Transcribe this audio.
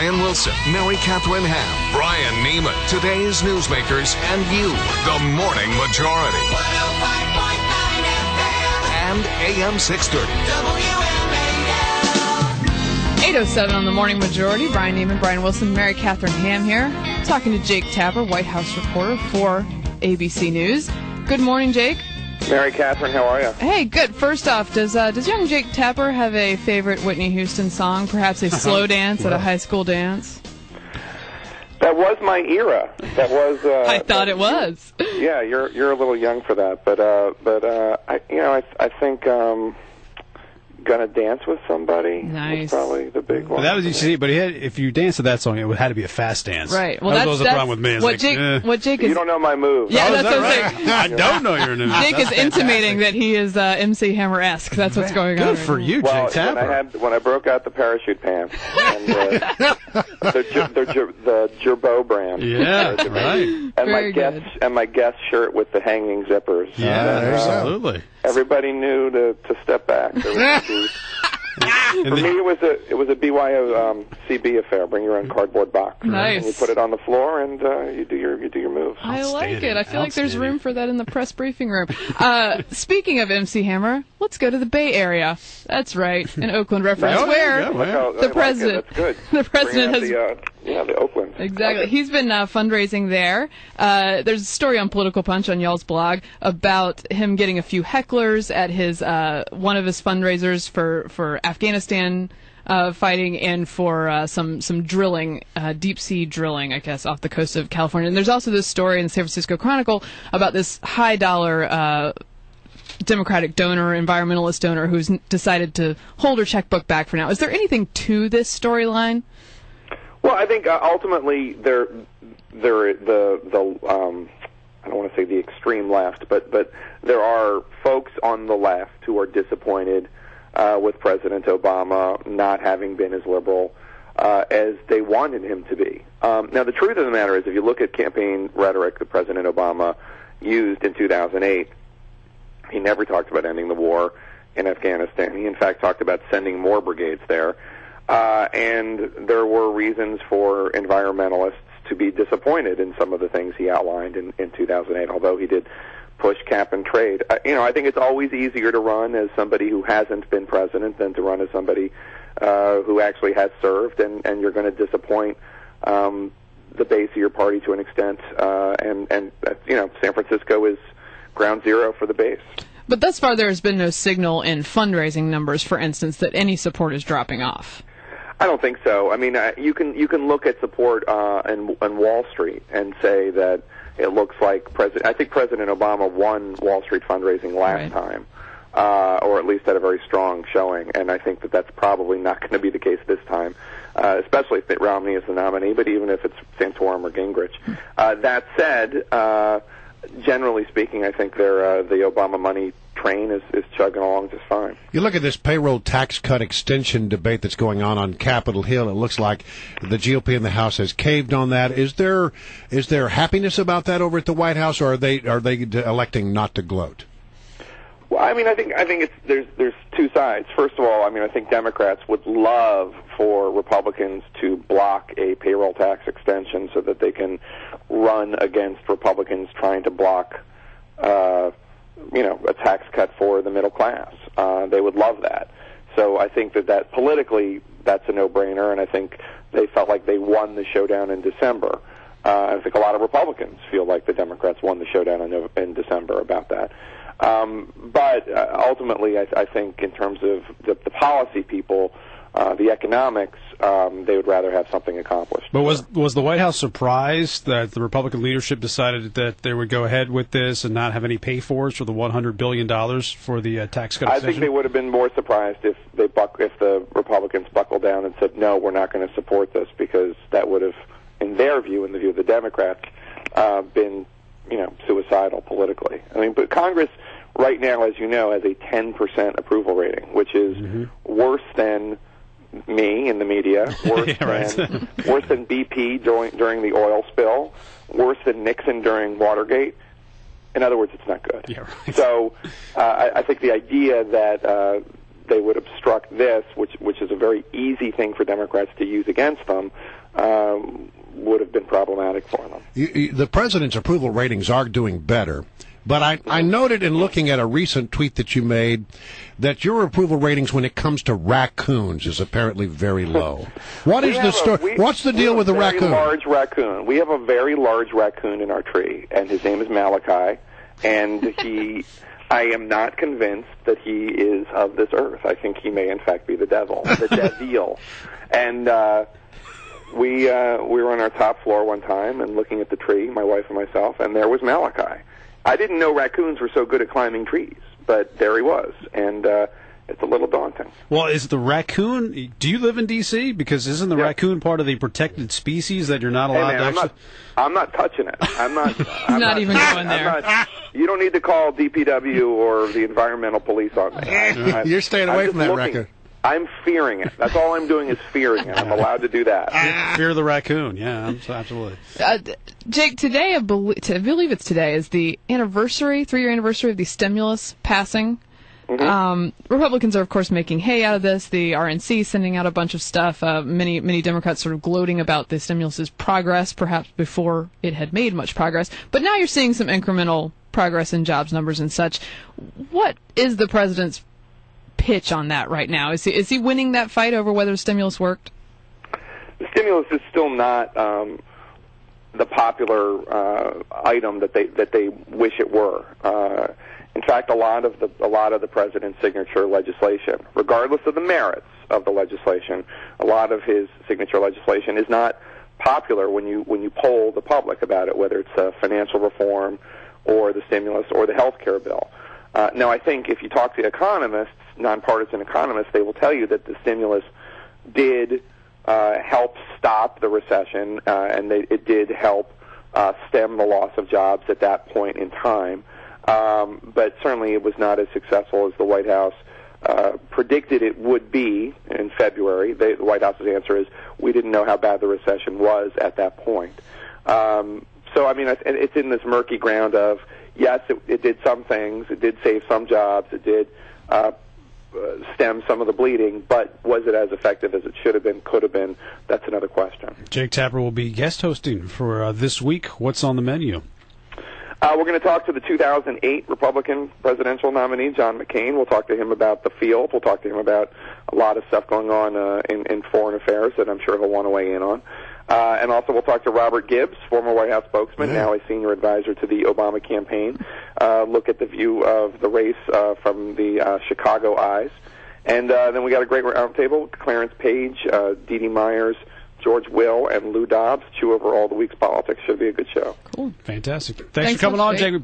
Brian Wilson, Mary Catherine Ham, Brian Neiman, today's newsmakers, and you, the Morning Majority. 105.9 FM and AM 630. WMAL. 8:07 on the Morning Majority. Brian Neiman, Brian Wilson, Mary Catherine Ham here, talking to Jake Tapper, White House reporter for ABC News. Good morning, Jake. Mary Catherine, how are you? Hey, good. First off, does young Jake Tapper have a favorite Whitney Houston song? Perhaps a slow dance at a high school dance? That was my era. That was. I thought it was. Yeah, you're a little young for that, but I think "Gonna Dance with Somebody" nice. was probably the big one. But that was easy. But if you danced to that song, it had to be a fast dance. Right. Well, that was the problem with me. What Jake is. You don't know my moves. Yeah, that's what right? I'm saying. I don't know your name. Jake is intimating that he is MC Hammer-esque. That's what's going on. Good for you, Jake Tapper. When I broke out the parachute pants and the Gerbeau brand. Yeah, right. And my guest shirt with the hanging zippers. Yeah, absolutely. Everybody knew to step back. For me, it was a BYO CB affair. Bring your own cardboard box. Nice. And you put it on the floor, and you do your moves. I like it. I feel like there's room for that in the press briefing room. Speaking of MC Hammer, let's go to the Bay Area. That's right, an Oakland reference where the president. That's good. The president has. The Oakland. Exactly. He's been fundraising there. There's a story on Political Punch on y'all's blog about him getting a few hecklers at his one of his fundraisers for Afghanistan fighting and for some drilling, deep sea drilling, I guess, off the coast of California. And there's also this story in the San Francisco Chronicle about this high dollar Democratic donor, environmentalist donor, who's decided to hold her checkbook back for now. Is there anything to this storyline? Well, I think ultimately they're the I don't want to say the extreme left, but there are folks on the left who are disappointed with President Obama not having been as liberal as they wanted him to be. Now, the truth of the matter is, if you look at campaign rhetoric that President Obama used in 2008, he never talked about ending the war in Afghanistan. He, in fact, talked about sending more brigades there. And there were reasons for environmentalists to be disappointed in some of the things he outlined in 2008, although he did push cap and trade. I think it's always easier to run as somebody who hasn't been president than to run as somebody who actually has served, and you're going to disappoint the base of your party to an extent. And San Francisco is ground zero for the base. But thus far, there has been no signal in fundraising numbers, for instance, that any support is dropping off. I don't think so. I mean, you can look at support on Wall Street and say that it looks like I think President Obama won Wall Street fundraising last time, or at least had a very strong showing. And I think that that's probably not going to be the case this time, especially if Mitt Romney is the nominee. But even if it's Santorum or Gingrich, that said, generally speaking, I think the Obama money train is chugging along just fine. You look at this payroll tax cut extension debate that's going on Capitol Hill. It looks like the GOP in the House has caved on that. Is there happiness about that over at the White House, or are they electing not to gloat? Well, I mean, I think there's two sides. First of all, I mean, I think Democrats would love for Republicans to block a payroll tax extension so that they can run against Republicans trying to block a tax cut for the middle class. They would love that. So I think that politically, that's a no-brainer, and I think they felt like they won the showdown in December. I think a lot of Republicans feel like the Democrats won the showdown in December about that. But ultimately, I think in terms of the policy people, the economics, they would rather have something accomplished. But was the White House surprised that the Republican leadership decided that they would go ahead with this and not have any pay-fors for the $100 billion for the tax cut extension? I think they would have been more surprised if the Republicans buckled down and said, no, we're not going to support this, because that would have, in their view, in the view of the Democrats, been suicidal politically. I mean, but Congress right now, as you know, has a 10% approval rating, which is worse than me in the media, worse than BP during the oil spill, worse than Nixon during Watergate. In other words, it's not good. Yeah, right. So I think the idea that obstruct this, which is a very easy thing for Democrats to use against them, would have been problematic for them. The president's approval ratings are doing better, but I noted in looking at a recent tweet that you made that your approval ratings when it comes to raccoons is apparently very low. What is the story? What's the deal with the raccoon? Large raccoon. We have a very large raccoon in our tree, and his name is Malachi, and I am not convinced that he is of this earth. I think he may, in fact, be the devil, the devil. And we were on our top floor one time and looking at the tree, my wife and myself, and there was Malachi. I didn't know raccoons were so good at climbing trees, but there he was, and it's a little daunting. Well, is the raccoon, do you live in D.C.? Because isn't the raccoon part of the protected species that you're not allowed to actually... I'm not touching it. I'm not even going there. You don't need to call DPW or the environmental police on me. You're staying away from that raccoon. I'm fearing it. That's all I'm doing is fearing it. I'm allowed to do that. Fear the raccoon, yeah, absolutely. Jake, today, I believe it's today, is the anniversary, 3-year anniversary of the stimulus passing. Mm-hmm. Republicans are, of course, making hay out of this. The RNC sending out a bunch of stuff. Many Democrats sort of gloating about the stimulus's progress, perhaps before it had made much progress. But now you're seeing some incremental progress in jobs numbers and such. What is the president's pitch on that right now? Is he winning that fight over whether stimulus worked? The stimulus is still not the popular item that they wish it were. In fact, a lot of the president's signature legislation, regardless of the merits of the legislation, a lot of his signature legislation is not popular when you poll the public about it, whether it's financial reform or the stimulus or the health care bill. Now, I think if you talk to economists, nonpartisan economists, they will tell you that the stimulus did help stop the recession, and it did help stem the loss of jobs at that point in time. But certainly it was not as successful as the White House predicted it would be in February. The White House's answer is, we didn't know how bad the recession was at that point. So, I mean, it's in this murky ground of, yes, it did some things, it did save some jobs, it did stem some of the bleeding, but was it as effective as it should have been, could have been? That's another question. Jake Tapper will be guest hosting for this week. What's on the menu? We're going to talk to the 2008 Republican presidential nominee, John McCain. We'll talk to him about the field. We'll talk to him about a lot of stuff going on in foreign affairs that I'm sure he'll want to weigh in on. And also we'll talk to Robert Gibbs, former White House spokesman, now a senior advisor to the Obama campaign. Look at the view of the race from the Chicago eyes. And then we got a great roundtable, Clarence Page, Dee Dee Myers, George Will, and Lou Dobbs chew over all the week's politics. Should be a good show. Cool. Fantastic. Thanks for coming on, Jake.